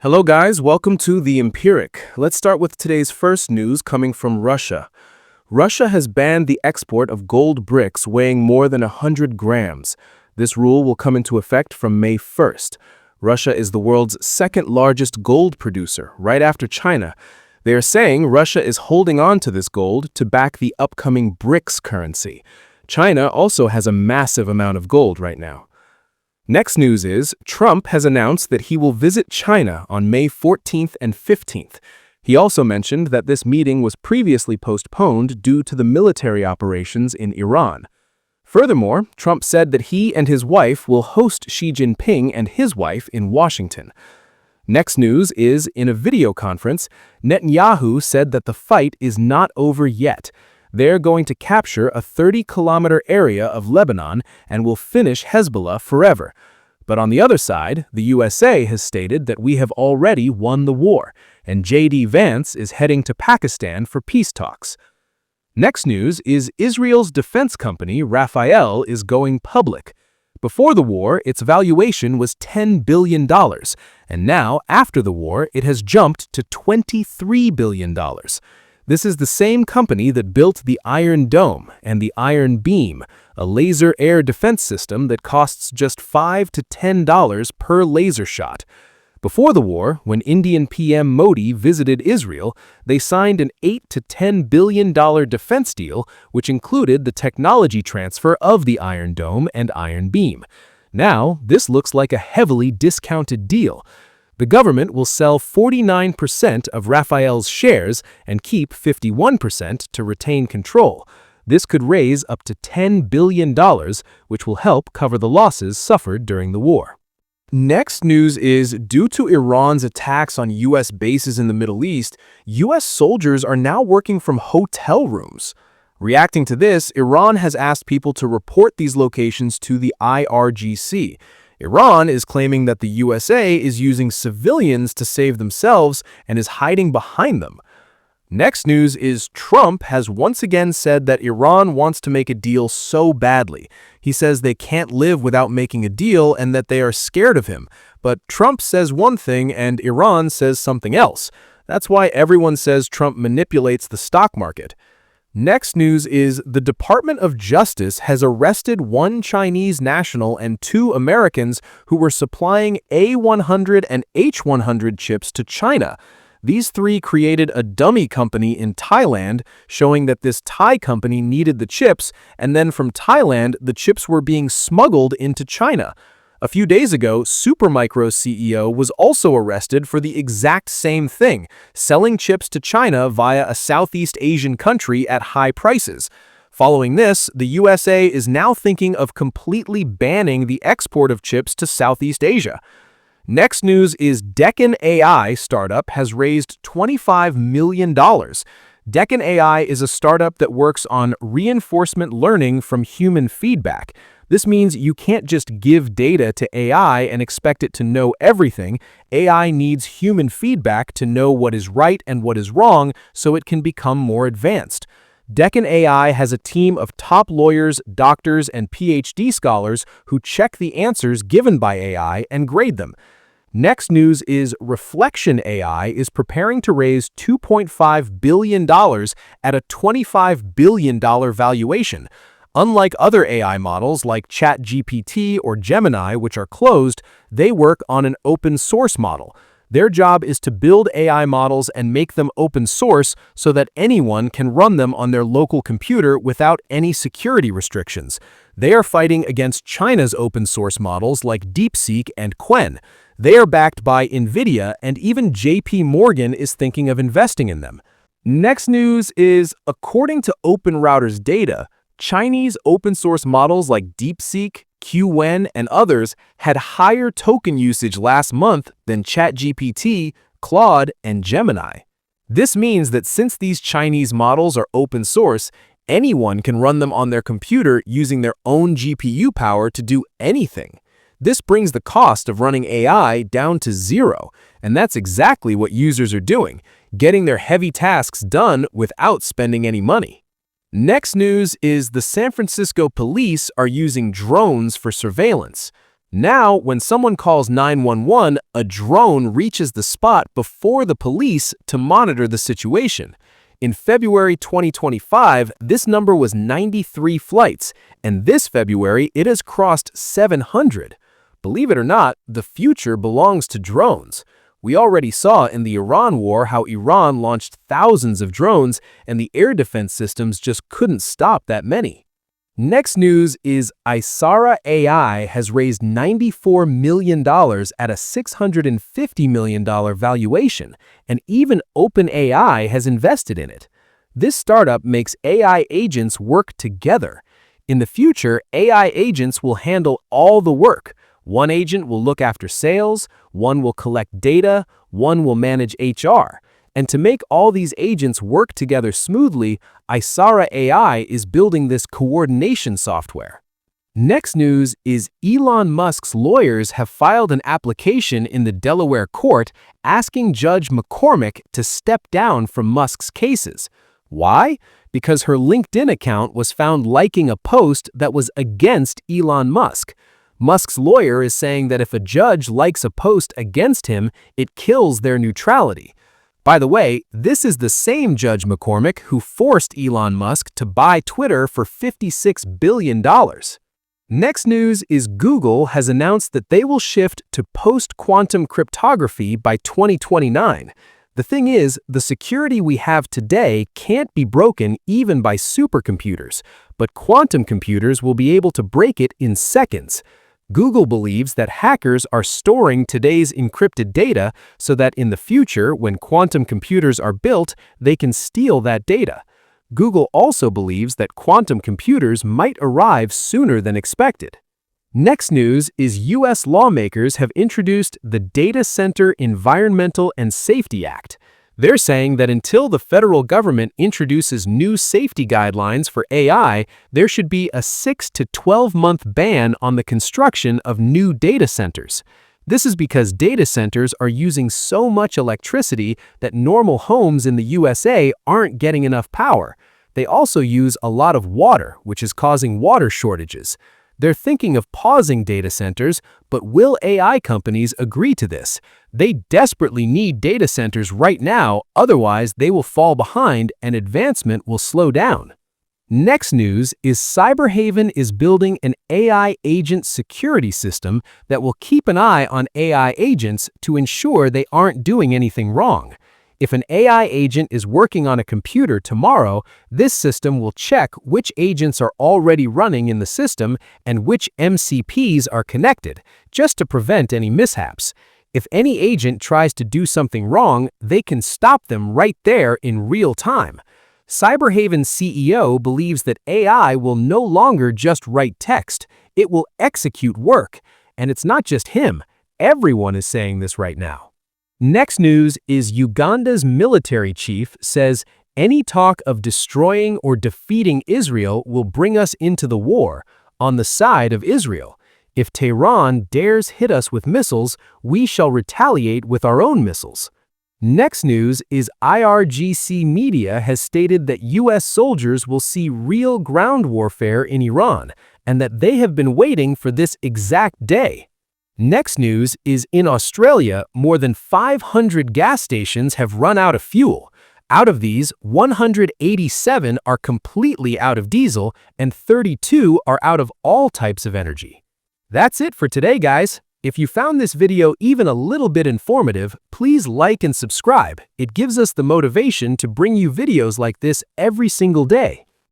Hello guys, welcome to the Empiric. Let's start with today's first news coming from Russia. Russia has banned the export of gold bricks weighing more than 100 grams. This rule will come into effect from May 1st. Russia is the world's second largest gold producer, right after China. They are saying Russia is holding on to this gold to back the upcoming BRICS currency. China also has a massive amount of gold right now. Next news is, Trump has announced that he will visit China on May 14th and 15th. He also mentioned that this meeting was previously postponed due to the military operations in Iran. Furthermore, Trump said that he and his wife will host Xi Jinping and his wife in Washington. Next news is, in a video conference, Netanyahu said that the fight is not over yet. They're going to capture a 30-kilometer area of Lebanon and will finish Hezbollah forever. But on the other side, the USA has stated that we have already won the war, and J.D. Vance is heading to Pakistan for peace talks. Next news is Israel's defense company, Rafael, is going public. Before the war, its valuation was $10 billion, and now, after the war, it has jumped to $23 billion. This is the same company that built the Iron Dome and the Iron Beam, a laser air defense system that costs just $5 to $10 per laser shot. Before the war, when Indian PM Modi visited Israel, they signed an $8 to $10 billion defense deal, which included the technology transfer of the Iron Dome and Iron Beam. Now, this looks like a heavily discounted deal. The government will sell 49% of Rafael's shares and keep 51% to retain control. This could raise up to $10 billion, which will help cover the losses suffered during the war. Next news is, due to Iran's attacks on U.S. bases in the Middle East, U.S. soldiers are now working from hotel rooms. Reacting to this, Iran has asked people to report these locations to the IRGC. Iran is claiming that the USA is using civilians to save themselves and is hiding behind them. Next news is, Trump has once again said that Iran wants to make a deal so badly. He says they can't live without making a deal and that they are scared of him. But Trump says one thing and Iran says something else. That's why everyone says Trump manipulates the stock market. Next news is, the Department of Justice has arrested one Chinese national and two Americans who were supplying A100 and H100 chips to China. These three created a dummy company in Thailand, showing that this Thai company needed the chips, and then from Thailand, the chips were being smuggled into China. A few days ago, Supermicro's CEO was also arrested for the exact same thing, selling chips to China via a Southeast Asian country at high prices. Following this, the USA is now thinking of completely banning the export of chips to Southeast Asia. Next news is, Deccan AI startup has raised $25 million. Deccan AI is a startup that works on reinforcement learning from human feedback. This means you can't just give data to AI and expect it to know everything. AI needs human feedback to know what is right and what is wrong so it can become more advanced. Deccan AI has a team of top lawyers, doctors, and PhD scholars who check the answers given by AI and grade them. Next news is, Reflection AI is preparing to raise $2.5 billion at a $25 billion valuation. Unlike other AI models like ChatGPT or Gemini, which are closed, they work on an open source model. Their job is to build AI models and make them open source so that anyone can run them on their local computer without any security restrictions. They are fighting against China's open source models like DeepSeek and Qwen. They are backed by Nvidia, and even JP Morgan is thinking of investing in them. Next news is, according to OpenRouter's data, Chinese open-source models like DeepSeek, Qwen, and others had higher token usage last month than ChatGPT, Claude, and Gemini. This means that since these Chinese models are open source, anyone can run them on their computer using their own GPU power to do anything. This brings the cost of running AI down to zero, and that's exactly what users are doing, getting their heavy tasks done without spending any money. Next news is, the San Francisco police are using drones for surveillance. Now, when someone calls 911, a drone reaches the spot before the police to monitor the situation. In February 2025, this number was 93 flights, and this February it has crossed 700. Believe it or not, the future belongs to drones. We already saw in the Iran war how Iran launched thousands of drones, and the air defense systems just couldn't stop that many. Next news is Isara AI has raised $94 million at a $650 million valuation, and even OpenAI has invested in it. This startup makes AI agents work together. In the future, AI agents will handle all the work. One agent will look after sales, one will collect data, one will manage HR. And to make all these agents work together smoothly, Isara AI is building this coordination software. Next news is Elon Musk's lawyers have filed an application in the Delaware court asking Judge McCormick to step down from Musk's cases. Why? Because her LinkedIn account was found liking a post that was against Elon Musk. Musk's lawyer is saying that if a judge likes a post against him, it kills their neutrality. By the way, this is the same Judge McCormick who forced Elon Musk to buy Twitter for $56 billion. Next news is Google has announced that they will shift to post-quantum cryptography by 2029. The thing is, the security we have today can't be broken even by supercomputers, but quantum computers will be able to break it in seconds. Google believes that hackers are storing today's encrypted data so that in the future, when quantum computers are built, they can steal that data. Google also believes that quantum computers might arrive sooner than expected. Next news is U.S. lawmakers have introduced the Data Center Environmental and Safety Act. They're saying that until the federal government introduces new safety guidelines for AI, there should be a 6 to 12-month ban on the construction of new data centers. This is because data centers are using so much electricity that normal homes in the USA aren't getting enough power. They also use a lot of water, which is causing water shortages. They're thinking of pausing data centers, but will AI companies agree to this? They desperately need data centers right now, otherwise they will fall behind and advancement will slow down. Next news is Cyberhaven is building an AI agent security system that will keep an eye on AI agents to ensure they aren't doing anything wrong. If an AI agent is working on a computer tomorrow, this system will check which agents are already running in the system and which MCPs are connected, just to prevent any mishaps. If any agent tries to do something wrong, they can stop them right there in real time. Cyberhaven's CEO believes that AI will no longer just write text, it will execute work. And it's not just him, everyone is saying this right now. Next news is Uganda's military chief says any talk of destroying or defeating Israel will bring us into the war, on the side of Israel. If Tehran dares hit us with missiles, we shall retaliate with our own missiles. Next news is IRGC media has stated that U.S. soldiers will see real ground warfare in Iran, and that they have been waiting for this exact day. Next news is in Australia, more than 500 gas stations have run out of fuel. Out of these, 187 are completely out of diesel and 32 are out of all types of energy. That's it for today, guys. If you found this video even a little bit informative, please like and subscribe. It gives us the motivation to bring you videos like this every single day.